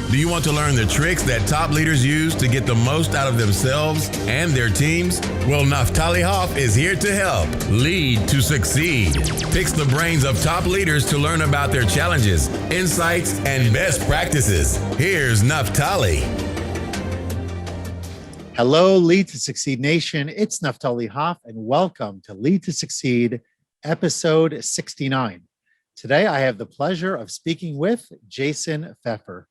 Do you want to learn the tricks that top leaders use to get the most out of themselves and their teams? Well, Naftali Hoff is here to help. Lead to Succeed picks the brains of top leaders to learn about their challenges, insights, and best practices. Here's Naftali. Hello, Lead to Succeed Nation. It's Naftali Hoff, and welcome to Lead to Succeed, episode 69. Today, I have the pleasure of speaking with Jason Feffer.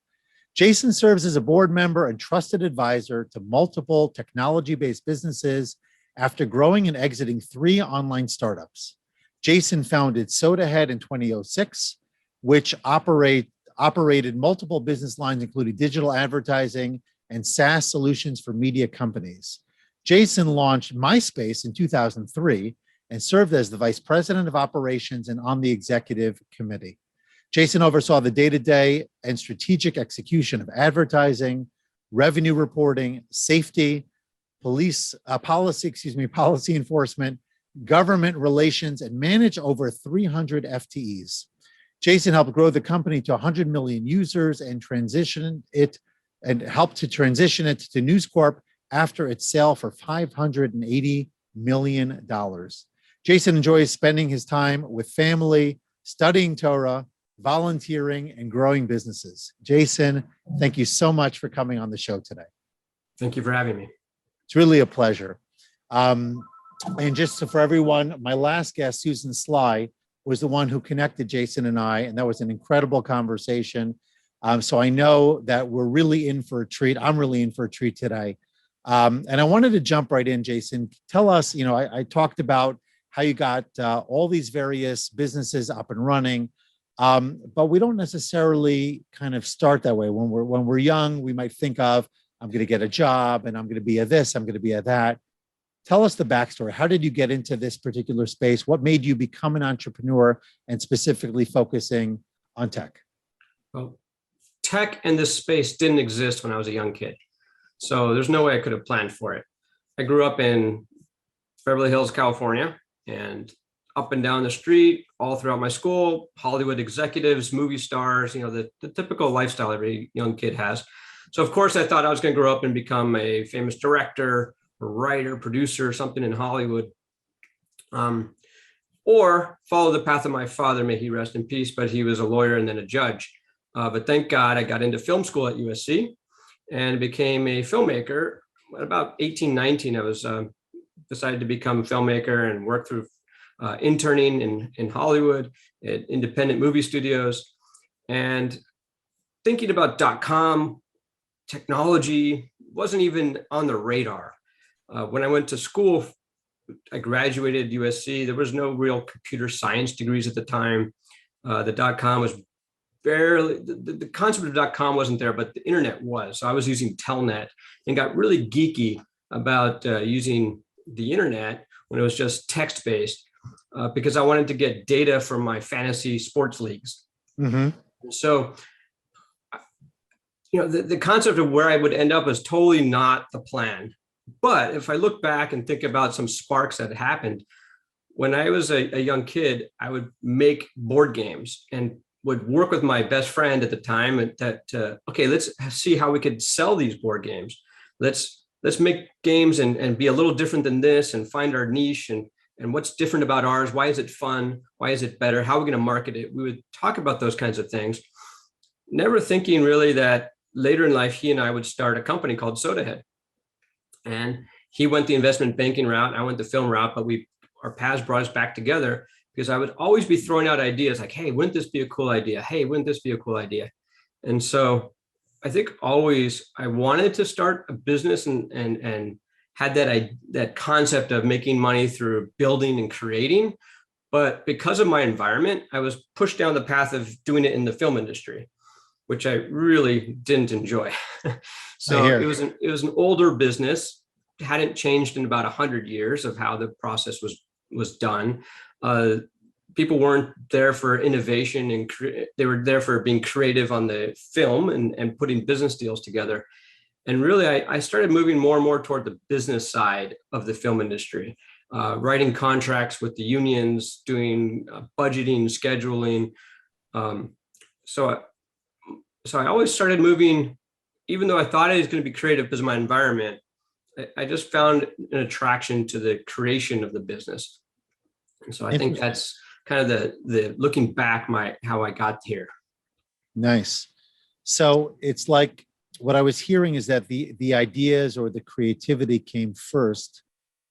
Jason serves as a board member and trusted advisor to multiple technology-based businesses after growing and exiting 3 online startups. Jason founded SodaHead in 2006, which operated multiple business lines, including digital advertising and SaaS solutions for media companies. Jason launched MySpace in 2003 and served as the vice president of operations and on the executive committee. Jason oversaw the day-to-day and strategic execution of advertising, revenue reporting, safety, policy enforcement, government relations, and managed over 300 FTEs. Jason helped grow the company to 100 million users and helped to transition it to News Corp after its sale for $580 million. Jason enjoys spending his time with family, studying Torah, volunteering, and growing businesses. Jason, thank you so much for coming on the show today. Thank you for having me. It's really a pleasure. And just for everyone, my last guest, Susan Sly, was the one who connected Jason and I, and that was an incredible conversation. So I know that we're really in for a treat. I'm really in for a treat today. And I wanted to jump right in, Jason. Tell us, I talked about how you got all these various businesses up and running. But we don't necessarily kind of start that way. When we're young, we might think of, I'm going to get a job and I'm going to be a this, I'm going to be a that. Tell us the backstory. How did you get into this particular space? What made you become an entrepreneur and specifically focusing on tech? Well, tech and this space didn't exist when I was a young kid. So there's no way I could have planned for it. I grew up in Beverly Hills, California, and up and down the street, all throughout my school, Hollywood executives, movie stars, the typical lifestyle every young kid has. So of course I thought I was going to grow up and become a famous director or writer, producer, something in Hollywood, or follow the path of my father, may he rest in peace, but he was a lawyer and then a judge. But thank God I got into film school at USC and became a filmmaker. At about 18, 19, I was decided to become a filmmaker and work through interning in Hollywood at independent movie studios, and thinking about .com technology wasn't even on the radar. When I went to school, I graduated USC. There was no real computer science degrees at the time. The .com was barely, the concept of .com wasn't there, but the internet was. So I was using Telnet and got really geeky about using the internet when it was just text-based. Because I wanted to get data from my fantasy sports leagues. Mm-hmm. So, the concept of where I would end up was totally not the plan. But if I look back and think about some sparks that happened, when I was a young kid, I would make board games and would work with my best friend at the time okay, let's see how we could sell these board games. Let's make games and be a little different than this and find our niche and what's different about ours? Why is it fun? Why is it better? How are we going to market it? We would talk about those kinds of things, never thinking really that later in life, he and I would start a company called SodaHead. And he went the investment banking route. I went the film route, but our paths brought us back together because I would always be throwing out ideas like, hey, wouldn't this be a cool idea? Hey, wouldn't this be a cool idea? And so I think always I wanted to start a business and had that concept of making money through building and creating. But because of my environment, I was pushed down the path of doing it in the film industry, which I really didn't enjoy. So it was an older business, hadn't changed in about 100 years of how the process was done. People weren't there for innovation and they were there for being creative on the film and putting business deals together. And really, I started moving more and more toward the business side of the film industry, writing contracts with the unions, doing budgeting, scheduling. So So I always started moving, even though I thought I was going to be creative because of my environment. I just found an attraction to the creation of the business. And so I think that's kind of the looking back, how I got here. Nice. So it's like what I was hearing is that the ideas or the creativity came first,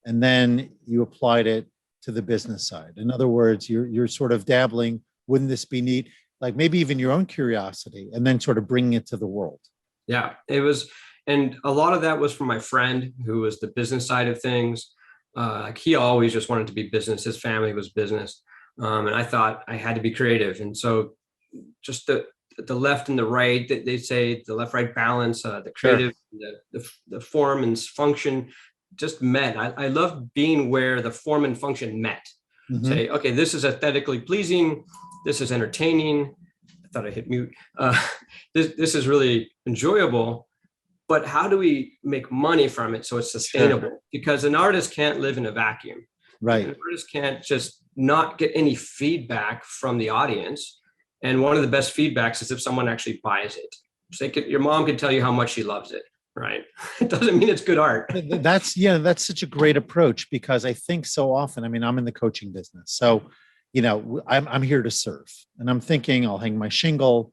and then you applied it to the business side. In other words, you're sort of dabbling. Wouldn't this be neat? Like maybe even your own curiosity, and then sort of bringing it to the world. Yeah, it was. And a lot of that was from my friend who was the business side of things. Like he always just wanted to be business. His family was business. And I thought I had to be creative. And so just the left and the right, they say the left-right balance, the creative, sure. the form and function just met. I love being where the form and function met. Mm-hmm. Say, okay, this is aesthetically pleasing. This is entertaining. I thought I hit mute. This is really enjoyable. But how do we make money from it so it's sustainable? Sure. Because an artist can't live in a vacuum. Right. An artist can't just not get any feedback from the audience. And one of the best feedbacks is if someone actually buys it. So your mom can tell you how much she loves it, right? It doesn't mean it's good art. That's such a great approach, because I think so often, I mean, I'm in the coaching business. So, I'm here to serve, and I'm thinking I'll hang my shingle,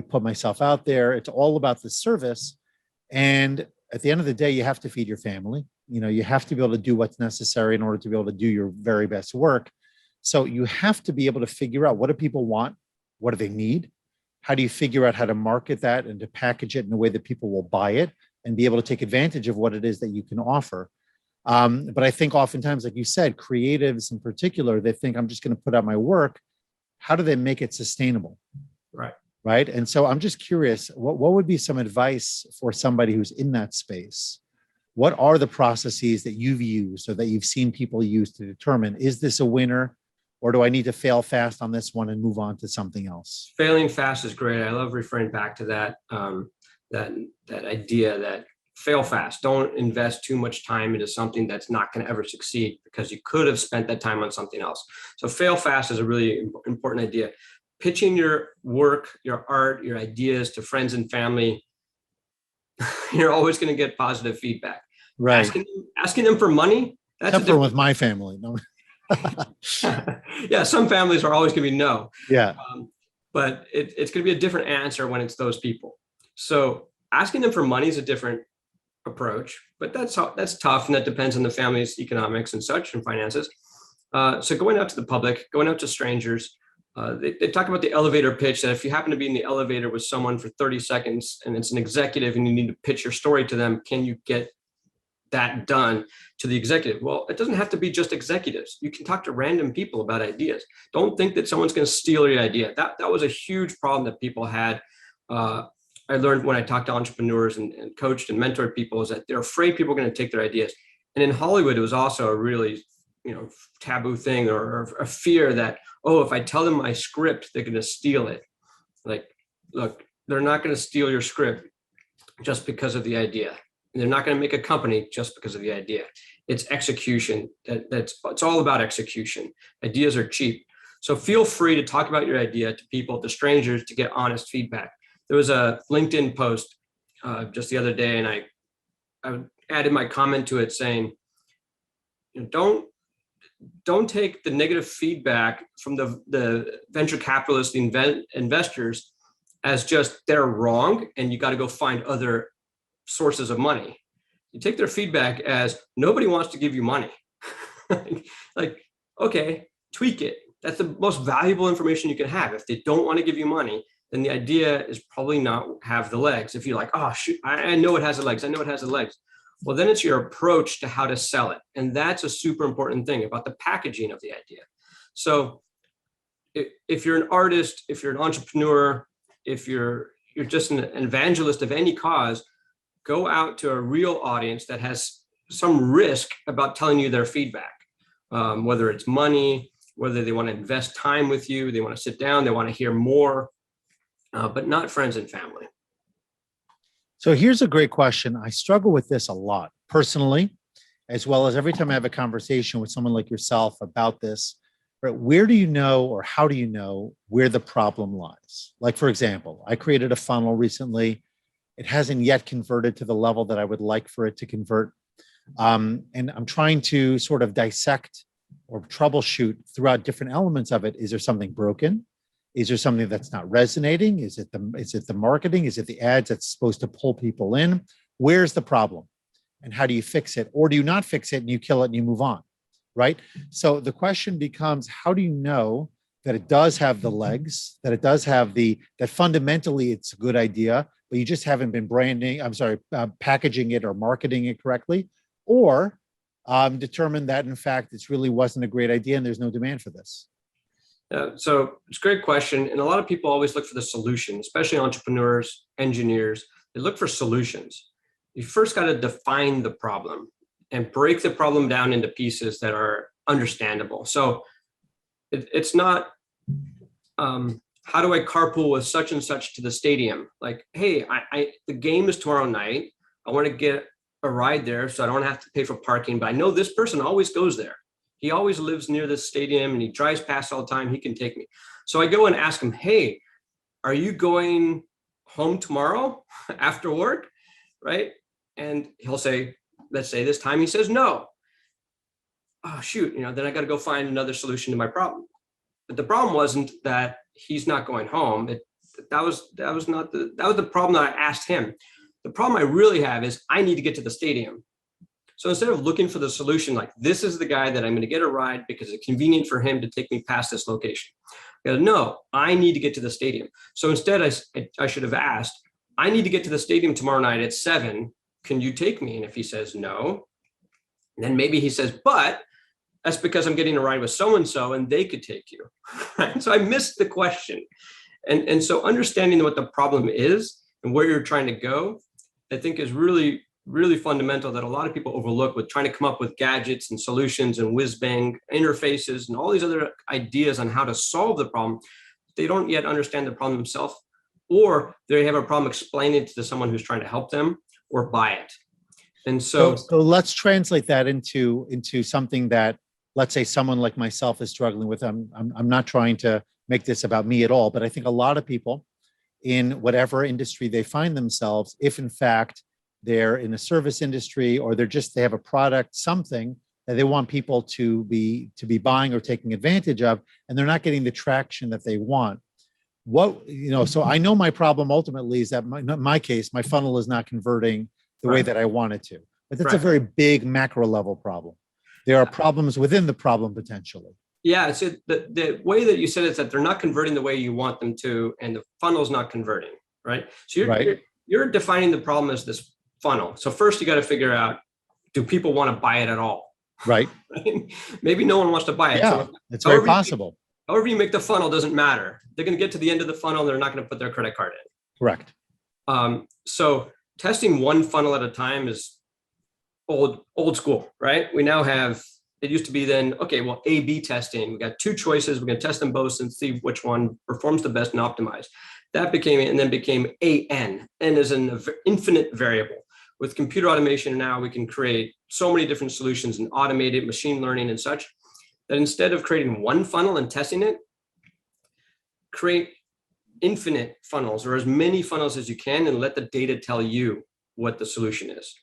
put myself out there. It's all about the service. And at the end of the day, you have to feed your family. You have to be able to do what's necessary in order to be able to do your very best work. So you have to be able to figure out, what do people want? What do they need? How do you figure out how to market that and to package it in a way that people will buy it and be able to take advantage of what it is that you can offer? But I think oftentimes, like you said, creatives in particular, they think, I'm just going to put out my work. How do they make it sustainable? Right. And so I'm just curious, what would be some advice for somebody who's in that space? What are the processes that you've used or that you've seen people use to determine, is this a winner, or do I need to fail fast on this one and move on to something else? Failing fast is great. I love referring back to that, that idea that fail fast. Don't invest too much time into something that's not going to ever succeed, because you could have spent that time on something else. So fail fast is a really important idea. Pitching your work, your art, your ideas to friends and family, you're always going to get positive feedback. Right. Asking them for money. That's except for with my family. No. Yeah, some families are always going to be no. Yeah. But it's going to be a different answer when it's those people. So asking them for money is a different approach, but that's tough, and that depends on the family's economics and such and finances. So going out to the public, going out to strangers. They talk about the elevator pitch, that if you happen to be in the elevator with someone for 30 seconds and it's an executive and you need to pitch your story to them, can you get that done to the executive? Well, it doesn't have to be just executives. You can talk to random people about ideas. Don't think that someone's going to steal your idea. That was a huge problem that people had. I learned when I talked to entrepreneurs and coached and mentored people, is that they're afraid people are going to take their ideas. And in Hollywood, it was also a really taboo thing, or a fear that, oh, if I tell them my script, they're going to steal it. Like, look, they're not going to steal your script just because of the idea. And they're not going to make a company just because of the idea. It's execution. It's all about execution. Ideas are cheap. So feel free to talk about your idea to people, to strangers, to get honest feedback. There was a LinkedIn post just the other day, and I added my comment to it saying, don't take the negative feedback from the venture capitalists, the investors, as just they're wrong and you got to go find other sources of money. You take their feedback as nobody wants to give you money. like, okay, tweak it. That's the most valuable information you can have. If they don't want to give you money, then the idea is probably not have the legs. If you're like, oh, shoot, I know it has the legs. I know it has the legs. Well, then it's your approach to how to sell it. And that's a super important thing about the packaging of the idea. So if you're an artist, if you're an entrepreneur, if you're just an evangelist of any cause, go out to a real audience that has some risk about telling you their feedback, whether it's money, whether they want to invest time with you, they want to sit down, they want to hear more, but not friends and family. So here's a great question. I struggle with this a lot personally, as well as every time I have a conversation with someone like yourself about this. right? Where do you know, or how do you know where the problem lies? Like, for example, I created a funnel recently. It hasn't yet converted to the level that I would like for it to convert. And I'm trying to sort of dissect or troubleshoot throughout different elements of it. Is there something broken? Is there something that's not resonating? Is it the marketing? Is it the ads that's supposed to pull people in? Where's the problem? And how do you fix it? Or do you not fix it and you kill it and you move on? Right? So the question becomes, how do you know that it does have the legs, that it does have that fundamentally it's a good idea, but you just haven't been packaging it or marketing it correctly? Or determine that, in fact, it really wasn't a great idea and there's no demand for this? So it's a great question. And a lot of people always look for the solution, especially entrepreneurs, engineers. They look for solutions. You first got to define the problem and break the problem down into pieces that are understandable. So it's not, how do I carpool with such and such to the stadium? Like, hey, the game is tomorrow night. I want to get a ride there so I don't have to pay for parking, but I know this person always goes there. He always lives near this stadium and he drives past all the time. He can take me. So I go and ask him, hey, are you going home tomorrow after work? Right? And he'll say, let's say this time he says no. Oh, shoot. Then I got to go find another solution to my problem. But the problem wasn't that he's not going home. That was the problem that I asked him. The problem I really have is I need to get to the stadium. So instead of looking for the solution, like this is the guy that I'm going to get a ride because it's convenient for him to take me past this location. No, I need to get to the stadium. So instead I should have asked, I need to get to the stadium tomorrow night at 7. Can you take me? And if he says no, then maybe he says, but that's because I'm getting a ride with so-and-so and they could take you. Right? So I missed the question. And so understanding what the problem is and where you're trying to go, I think is really, really fundamental that a lot of people overlook with trying to come up with gadgets and solutions and whiz-bang interfaces and all these other ideas on how to solve the problem. They don't yet understand the problem themselves, or they have a problem explaining it to someone who's trying to help them or buy it. And so let's translate that into something that, let's say, someone like myself is struggling with. I'm not trying to make this about me at all, but I think a lot of people in whatever industry they find themselves, if in fact they're in a service industry or they have a product, something that they want people to be buying or taking advantage of, and they're not getting the traction that they want. So I know my problem ultimately is that my case, my funnel is not converting the way that I want it to, but that's a very big macro level problem. There are problems within the problem potentially. Yeah, so the way that you said it is that they're not converting the way you want them to, and the funnel's not converting, right? So you're defining the problem as this funnel. So first you got to figure out, do people want to buy it at all? Right. Maybe no one wants to buy it. Yeah, so it's very possible. However you make the funnel doesn't matter. They're going to get to the end of the funnel and they're not going to put their credit card in. Correct. So testing one funnel at a time is old school, right? We now have, it used to be then, okay, well, A/B testing. We got 2 choices. We're going to test them both and see which one performs the best and optimize. That became AN. N is an infinite variable. With computer automation now, we can create so many different solutions and automated machine learning and such, that instead of creating one funnel and testing it, create infinite funnels or as many funnels as you can and let the data tell you what the solution is.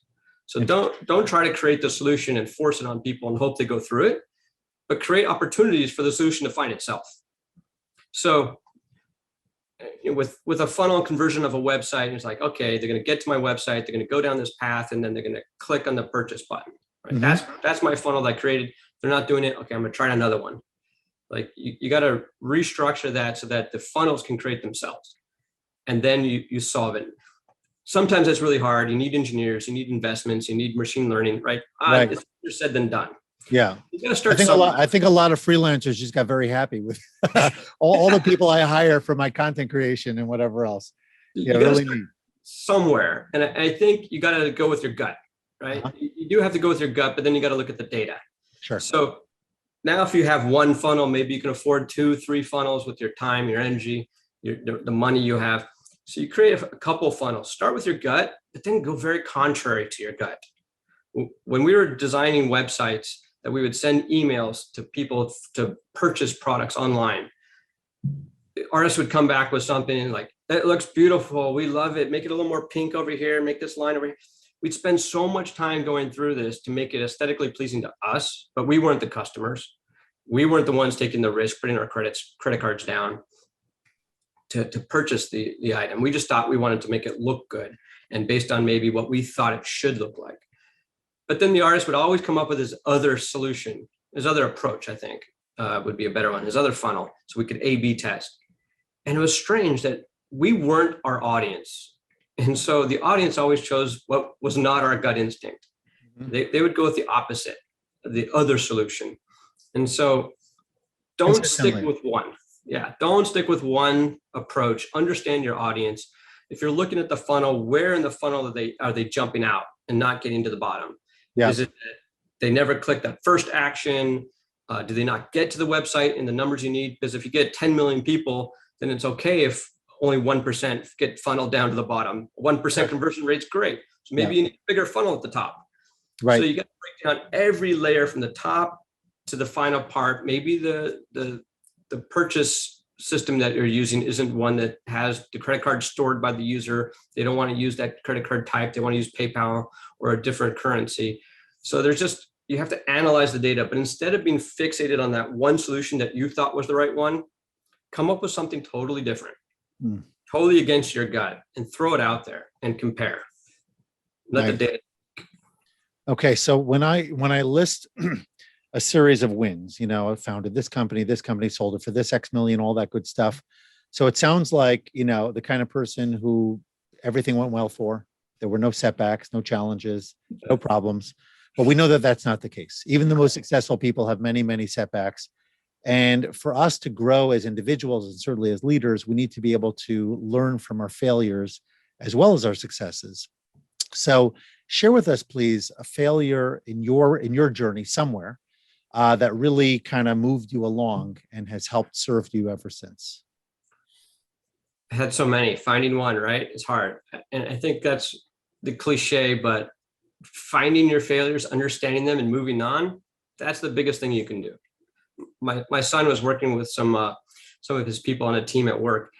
So don't try to create the solution and force it on people and hope they go through it, but create opportunities for the solution to find itself. So with a funnel conversion of a website, it's like, okay, they're going to get to my website, they're going to go down this path, and then they're going to click on the purchase button. Right? Mm-hmm. That's my funnel that I created. They're not doing it. Okay, I'm going to try another one. Like you got to restructure that so that the funnels can create themselves, and then you solve it. Sometimes it's really hard. You need engineers, you need investments, you need machine learning, right? It's easier said than done. Yeah. You got to start. I think a lot of freelancers just got very happy with all the people I hire for my content creation and whatever else. You really need somewhere. And I think you got to go with your gut, right? Uh-huh. You do have to go with your gut, but then you got to look at the data. Sure. So now if you have one funnel, maybe you can afford 2, 3 funnels with your time, your energy, the money you have. So you create a couple funnels. Start with your gut, but then go very contrary to your gut. When we were designing websites, that we would send emails to people to purchase products online. Artists would come back with something like, "It looks beautiful. We love it. Make it a little more pink over here. Make this line over here." We'd spend so much time going through this to make it aesthetically pleasing to us, but we weren't the customers. We weren't the ones taking the risk, putting our credit cards down to purchase the item. We just thought we wanted to make it look good, and based on maybe what we thought it should look like. But then the artist would always come up with his other solution, his other approach, I think would be a better one, his other funnel, so we could A/B test. And it was strange that we weren't our audience. And so the audience always chose what was not our gut instinct. They would go with the opposite, the other solution. And so don't stick with one. Yeah, don't stick with one approach. Understand your audience. If you're looking at the funnel, where in the funnel are they jumping out and not getting to the bottom? Yeah. Is it that they never click that first action? Do they not get to the website in the numbers you need? Because if you get 10 million people, then it's okay if only 1% get funneled down to the bottom. 1% conversion rate's great. So maybe you need a bigger funnel at the top. Right. So you got to break down every layer from the top to the final part. Maybe the purchase system that you're using isn't one that has the credit card stored by the user. They don't want to use that credit card type. They want to use PayPal or a different currency. So you have to analyze the data, but instead of being fixated on that one solution that you thought was the right one, come up with something totally different, totally against your gut, and throw it out there and compare. Let the data. Okay. So when I list a series of wins, I founded this company sold it for this X million, all that good stuff. So it sounds like, the kind of person who everything went well for. There were no setbacks, no challenges, no problems. But we know that that's not the case. Even the most successful people have many, many setbacks. And for us to grow as individuals and certainly as leaders, we need to be able to learn from our failures as well as our successes. So share with us, please, a failure in your journey somewhere that really kind of moved you along and has helped serve you ever since. I had so many. Finding one, right? It's hard. And I think that's the cliche, but finding your failures, understanding them, and moving on, that's the biggest thing you can do. My son was working with some of his people on a team at work,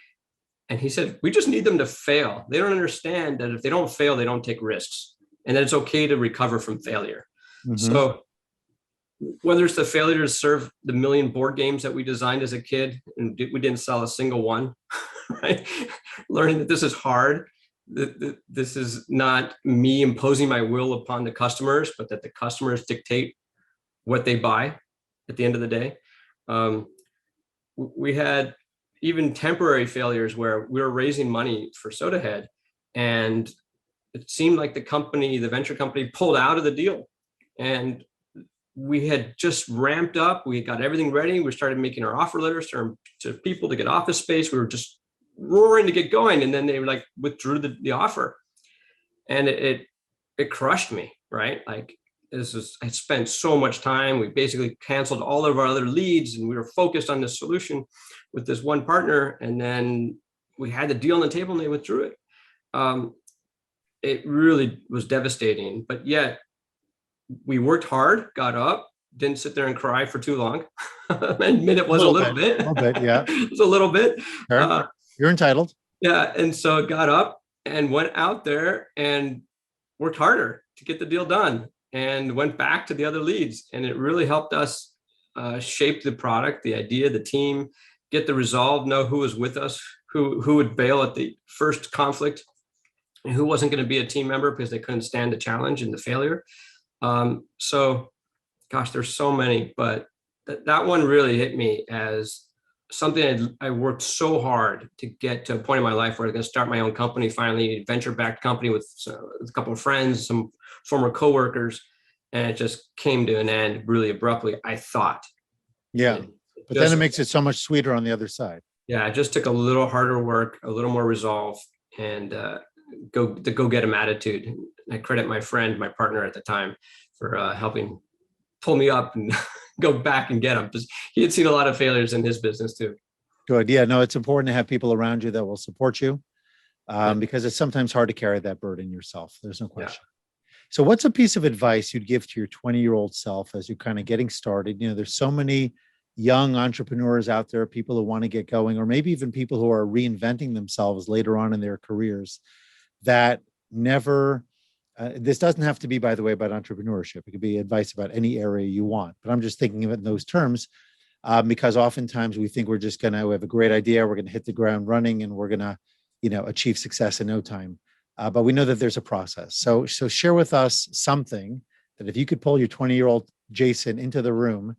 and he said, we just need them to fail. They don't understand that if they don't fail, they don't take risks, and that it's okay to recover from failure. Mm-hmm. So whether it's the failure to serve the 1 million board games that we designed as a kid, and we didn't sell a single one, right? Learning that this is hard, that this is not me imposing my will upon the customers, but that the customers dictate what they buy at the end of the day. We had even temporary failures where we were raising money for SodaHead, and it seemed like the venture company pulled out of the deal. And we had just ramped up. We got everything ready. We started making our offer letters to people to get office space. We were just roaring to get going. And then they withdrew the offer. And it crushed me, right? I spent so much time. We basically canceled all of our other leads, and we were focused on this solution with this one partner. And then we had the deal on the table and they withdrew it. It really was devastating, but yet we worked hard, got up, didn't sit there and cry for too long. I admit it was a little bit. A little bit, yeah. It was a little bit. Sure. You're entitled. Yeah. And so got up and went out there and worked harder to get the deal done, and went back to the other leads. And it really helped us shape the product, the idea, the team, get the resolve, know who was with us, who would bail at the first conflict, and who wasn't going to be a team member because they couldn't stand the challenge and the failure. So, gosh, there's so many, but that one really hit me as something I worked so hard to get to a point in my life where I was going to start my own company, finally, a venture-backed company with a couple of friends, some former coworkers, and it just came to an end really abruptly, I thought. Yeah, but then it makes it so much sweeter on the other side. Yeah, it just took a little harder work, a little more resolve, and go get 'em attitude. I credit my friend, my partner at the time, for helping pull me up and go back and get him, because he had seen a lot of failures in his business too. Good. Yeah, no, it's important to have people around you that will support you, because it's sometimes hard to carry that burden yourself. There's no question. Yeah. So what's a piece of advice you'd give to your 20-year-old self as you're kind of getting started? There's so many young entrepreneurs out there, people who want to get going, or maybe even people who are reinventing themselves later on in their careers that never, this doesn't have to be, by the way, about entrepreneurship. It could be advice about any area you want, but I'm just thinking of it in those terms because oftentimes we think we have a great idea, we're going to hit the ground running and we're going to, achieve success in no time. But we know that there's a process. So share with us something that if you could pull your 20-year-old Jason into the room,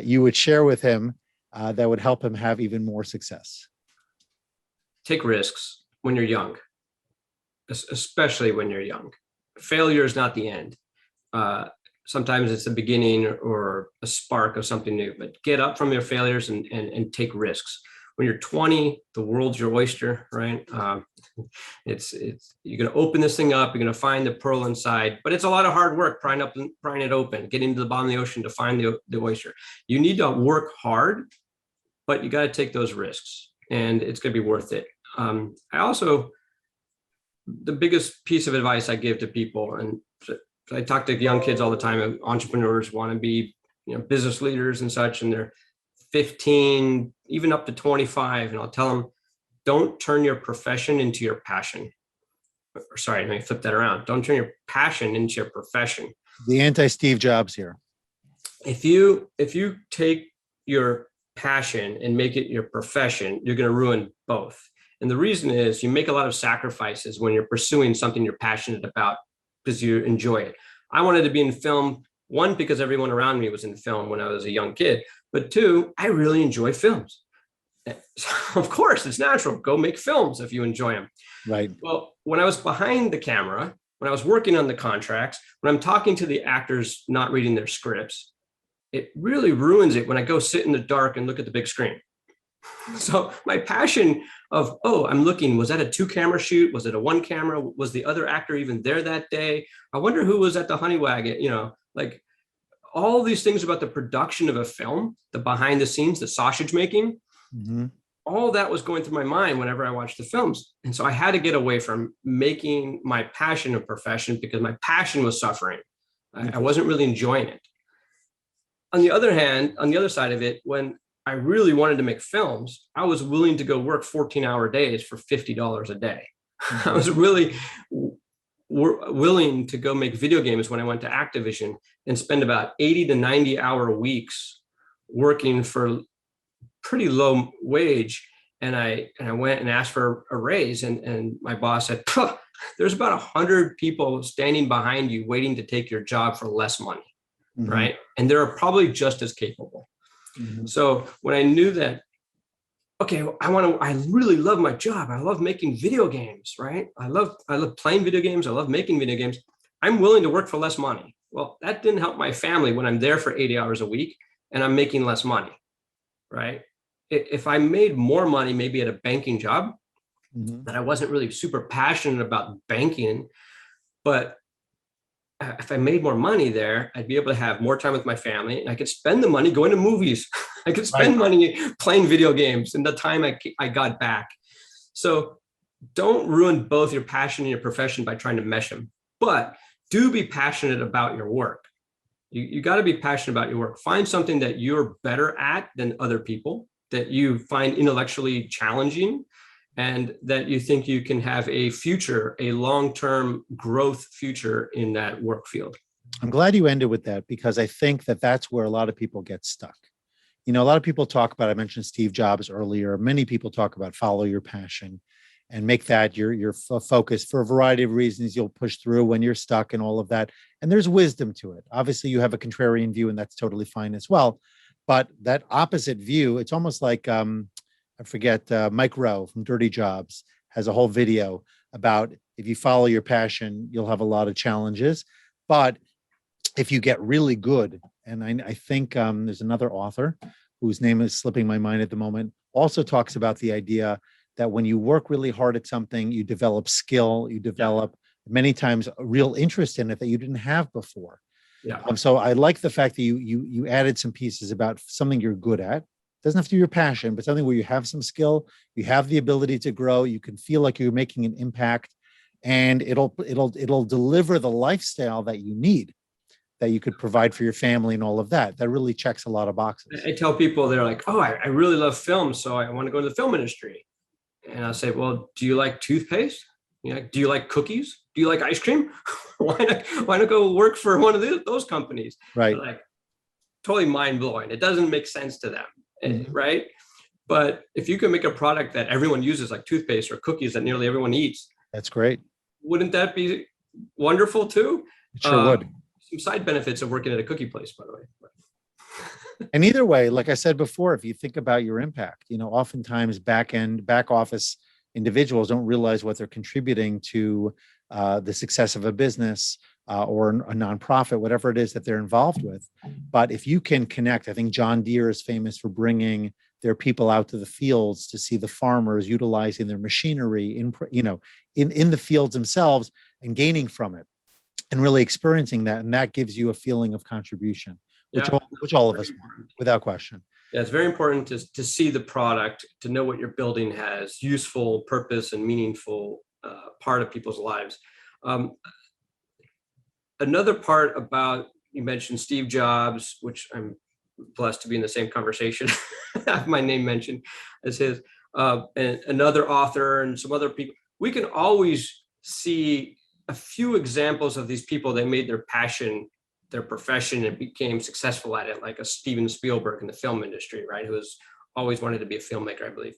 you would share with him that would help him have even more success. Take risks when you're young, especially when you're young. Failure is not the end. Sometimes it's the beginning or a spark of something new, but get up from your failures and take risks. When you're 20, the world's your oyster, right? It's you're going to open this thing up. You're going to find the pearl inside, but it's a lot of hard work prying it open, getting to the bottom of the ocean to find the oyster. You need to work hard, but you got to take those risks, and it's going to be worth it. The biggest piece of advice I give to people, and I talk to young kids all the time, entrepreneurs want to be, business leaders and such, and they're 15, even up to 25. And I'll tell them, don't turn your profession into your passion. Or sorry, let me flip that around. Don't turn your passion into your profession. The anti-Steve Jobs here. If you take your passion and make it your profession, you're going to ruin both. And the reason is you make a lot of sacrifices when you're pursuing something you're passionate about because you enjoy it. I wanted to be in film, one, because everyone around me was in film when I was a young kid, but two, I really enjoy films. So of course, it's natural. Go make films if you enjoy them. Right. Well, when I was behind the camera, when I was working on the contracts, when I'm talking to the actors not reading their scripts, it really ruins it when I go sit in the dark and look at the big screen. So my passion of, I'm looking, was that a 2-camera shoot? Was it a 1 camera? Was the other actor even there that day? I wonder who was at the honey wagon, like all these things about the production of a film, the behind the scenes, the sausage making, all that was going through my mind whenever I watched the films. And so I had to get away from making my passion a profession because my passion was suffering. I wasn't really enjoying it. On the other hand, on the other side of it, when I really wanted to make films, I was willing to go work 14-hour days for $50 a day. I was really willing to go make video games when I went to Activision and spend about 80 to 90-hour weeks working for pretty low wage. And I went and asked for a raise, and my boss said, there's about 100 people standing behind you waiting to take your job for less money, right? And they're probably just as capable. So when I knew that, okay, I really love my job. I love making video games, right? I love playing video games. I love making video games. I'm willing to work for less money. Well, that didn't help my family when I'm there for 80 hours a week and I'm making less money, right? If I made more money, maybe at a banking job, that I wasn't really super passionate about banking, but if I made more money there, I'd be able to have more time with my family, and I could spend the money going to movies. I could spend money playing video games and the time I got back. So don't ruin both your passion and your profession by trying to mesh them, but do be passionate about your work. You got to be passionate about your work. Find something that you're better at than other people, that you find intellectually challenging, and that you think you can have a future, a long-term growth future in that work field. I'm glad you ended with that, because I think that that's where a lot of people get stuck. A lot of people talk about, I mentioned Steve Jobs earlier. Many people talk about follow your passion and make that your focus. For a variety of reasons, you'll push through when you're stuck and all of that. And there's wisdom to it. Obviously, you have a contrarian view, and that's totally fine as well. But that opposite view, it's almost like, I forget, Mike Rowe from Dirty Jobs has a whole video about if you follow your passion, you'll have a lot of challenges. But if you get really good, and I think there's another author whose name is slipping my mind at the moment, also talks about the idea that when you work really hard at something, you develop skill, you develop many times a real interest in it that you didn't have before. Yeah. So I like the fact that you added some pieces about something you're good at. Doesn't have to be your passion, but something where you have some skill, you have the ability to grow, you can feel like you're making an impact, and it'll deliver the lifestyle that you need, that you could provide for your family and all of that. That really checks a lot of boxes. I tell people, they're like, oh, I really love film, so I want to go into the film industry. And I'll say, well, do you like toothpaste? Do you like cookies? Do you like ice cream? Why not go work for one of those companies? Right. They're like, totally mind blowing. It doesn't make sense to them, Mm-hmm. right? But if you can make a product that everyone uses, like toothpaste or cookies that nearly everyone eats, That's great. wouldn't that be wonderful too? It sure would. Some side benefits of working at a cookie place, by the way. And either way, like I said before, if you think about your impact, oftentimes back office individuals don't realize what they're contributing to the success of a business or a nonprofit, whatever it is that they're involved with. But if you can connect, I think John Deere is famous for bringing their people out to the fields to see the farmers utilizing their machinery in the fields themselves and gaining from it and really experiencing that. And that gives you a feeling of contribution, which all of us want, without question. Yeah, it's very important to see the product, to know what you're building has useful purpose and meaningful part of people's lives. Another part about, you mentioned Steve Jobs, which I'm blessed to be in the same conversation, have my name mentioned as his, and another author and some other people. We can always see a few examples of these people that made their passion their profession and became successful at it, like a Steven Spielberg in the film industry, right? Who has always wanted to be a filmmaker, I believe.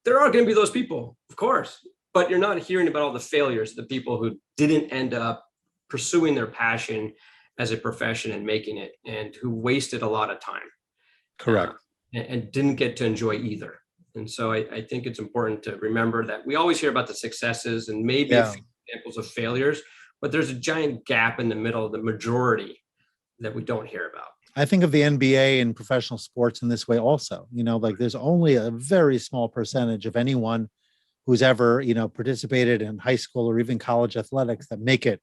There are going to be those people, of course, but you're not hearing about all the failures, the people who didn't end up pursuing their passion as a profession and making it, and who wasted a lot of time. Correct. And didn't get to enjoy either. And so I think it's important to remember that we always hear about the successes and maybe a few examples of failures, but there's a giant gap in the middle of the majority that we don't hear about. I think of the NBA and professional sports in this way also. Like there's only a very small percentage of anyone who's ever, participated in high school or even college athletics that make it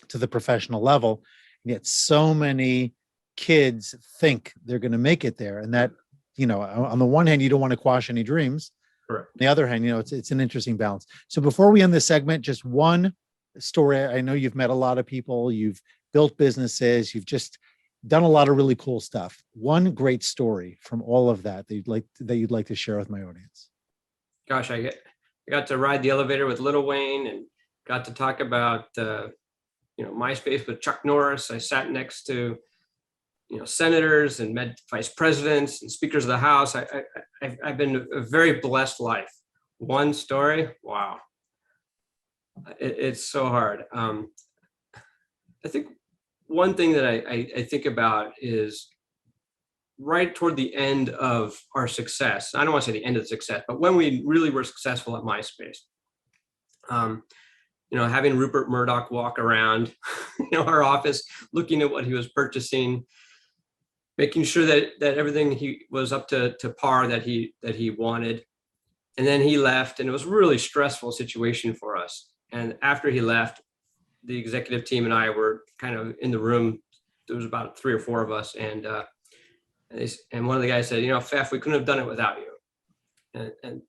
to the professional level. And yet so many kids think they're going to make it there. And that, on the one hand, you don't want to quash any dreams. Correct. On the other hand, it's an interesting balance. So before we end this segment, just one story. I know you've met a lot of people, you've built businesses, you've just done a lot of really cool stuff. One great story from all of that you'd like to share with my audience. Gosh, I got to ride the elevator with Lil Wayne and got to talk about MySpace with Chuck Norris. I sat next to senators and met vice presidents and speakers of the House. I've been a very blessed life. One story, wow. It's so hard. I think one thing that I think about is right toward the end of our success. I don't want to say the end of the success, but when we really were successful at MySpace, having Rupert Murdoch walk around, our office, looking at what he was purchasing, making sure that everything he was up to par that he wanted. And then he left, and it was a really stressful situation for us. And after he left, the executive team and I were kind of in the room. There was about 3 or 4 of us. And one of the guys said, Feff, we couldn't have done it without you. And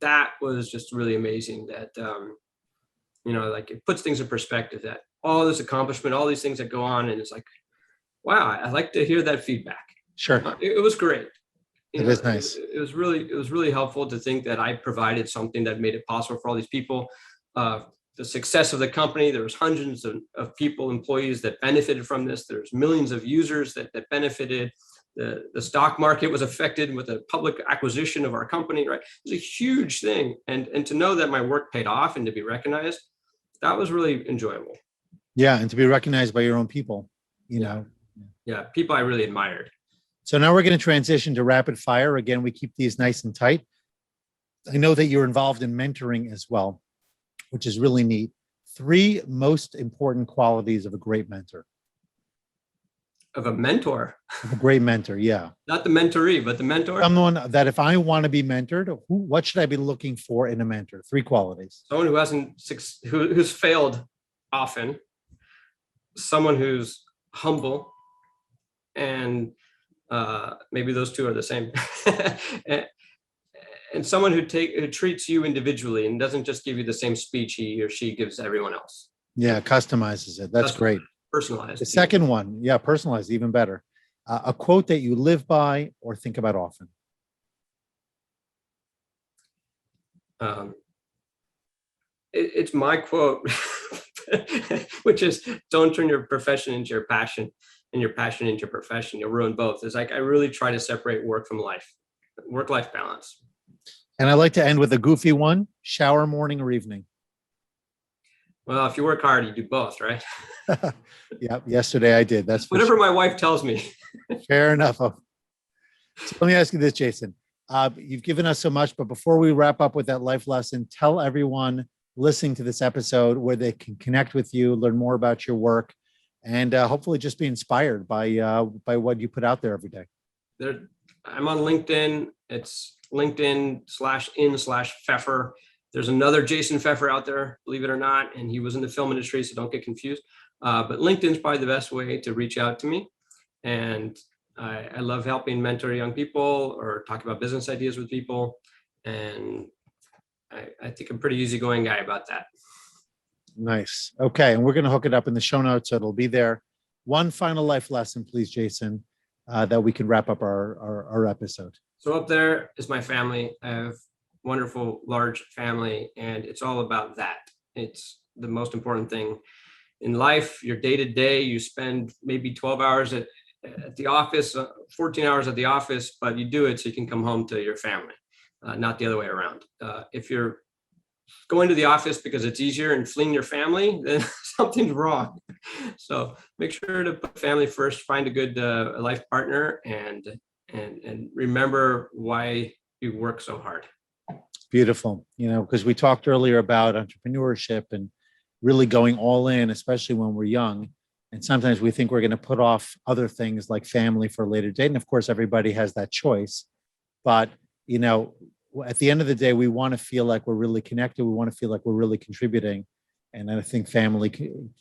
that was just really amazing that, like it puts things in perspective, that all this accomplishment, all these things that go on. And it's like, wow, I like to hear that feedback. Sure. It was great. It is nice. It was really helpful to think that I provided something that made it possible for all these people. The success of the company, there was hundreds of people, employees that benefited from this. There's millions of users that benefited. The stock market was affected with a public acquisition of our company, right? It was a huge thing. And to know that my work paid off and to be recognized, that was really enjoyable. Yeah. And to be recognized by your own people, Yeah, people I really admired. So now we're going to transition to rapid fire. Again, we keep these nice and tight. I know that you're involved in mentoring as well, which is really neat. 3 most important qualities of a great mentor. Of a mentor? Of a great mentor, yeah. Not the mentoree, but the mentor? Someone that if I want to be mentored, what should I be looking for in a mentor? 3 qualities. Someone who's failed often, someone who's humble, and maybe those 2 are the same. and someone who treats you individually and doesn't just give you the same speech he or she gives everyone else. Yeah, customizes it. That's great. Personalized. The second one, yeah, personalized, even better. A quote that you live by or think about often. It's my quote, which is, don't turn your profession into your passion and your passion into your profession. You'll ruin both. It's like, I really try to separate work from life, work-life balance. And I like to end with a goofy one: shower morning or evening. Well, if you work hard, you do both, right? Yeah, yesterday I did. That's whatever my wife tells me. Fair enough. So let me ask you this, Jason. You've given us so much, but before we wrap up with that life lesson, tell everyone listening to this episode where they can connect with you, learn more about your work, and hopefully just be inspired by what you put out there every day. I'm on LinkedIn. It's LinkedIn/in/Feffer. There's another Jason Feffer out there, believe it or not, and he was in the film industry, so don't get confused. But LinkedIn's probably the best way to reach out to me. And I love helping mentor young people or talk about business ideas with people. And I think I'm a pretty easygoing guy about that. Nice. Okay. And we're going to hook it up in the show notes, so it'll be there. One final life lesson, please, Jason, that we can wrap up our episode. So up there is my family. I have wonderful, large family, and it's all about that. It's the most important thing in life. Your day to day, you spend maybe 12 hours at the office, 14 hours at the office, but you do it so you can come home to your family, not the other way around. If you're going to the office because it's easier and fleeing your family, then something's wrong. So make sure to put family first, find a good life partner, and remember why you work so hard. Beautiful. Because we talked earlier about entrepreneurship and really going all in, especially when we're young. And sometimes we think we're going to put off other things like family for a later date. And of course, everybody has that choice. But, at the end of the day, we want to feel like we're really connected. We want to feel like we're really contributing. And I think family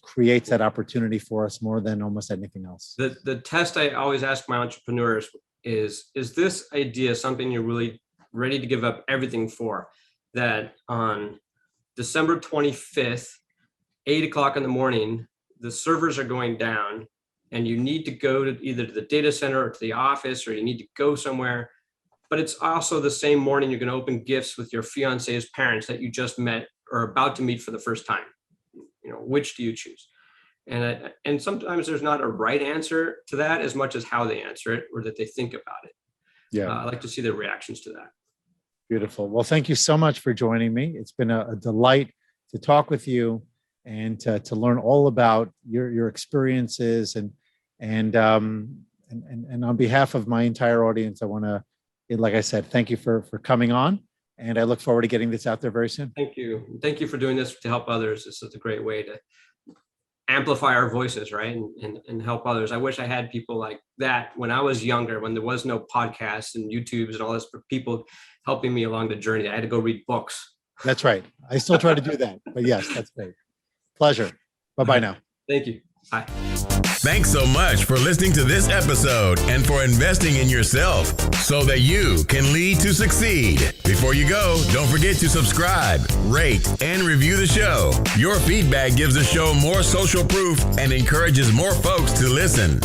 creates that opportunity for us more than almost anything else. The test I always ask my entrepreneurs is this idea something you're really ready to give up everything for? That on December 25th, 8:00 in the morning, the servers are going down and you need to go to either to the data center or to the office, or you need to go somewhere. But it's also the same morning you're going to open gifts with your fiance's parents that you just met or about to meet for the first time. Which do you choose? And sometimes there's not a right answer to that as much as how they answer it or that they think about it. Yeah. I like to see their reactions to that. Beautiful. Well, thank you so much for joining me. It's been a delight to talk with you and to learn all about your experiences and on behalf of my entire audience, I want to, like I said, thank you for coming on, and I look forward to getting this out there very soon. Thank you. Thank you for doing this to help others. This is a great way to amplify our voices, right? And help others. I wish I had people like that when I was younger, when there was no podcasts and YouTubes and all this, for people helping me along the journey. I had to go read books. That's right. I still try to do that, but yes, that's great. Pleasure. Bye-bye now. Thank you. Bye. Thanks so much for listening to this episode and for investing in yourself so that you can lead to succeed. Before you go, don't forget to subscribe, rate, and review the show. Your feedback gives the show more social proof and encourages more folks to listen.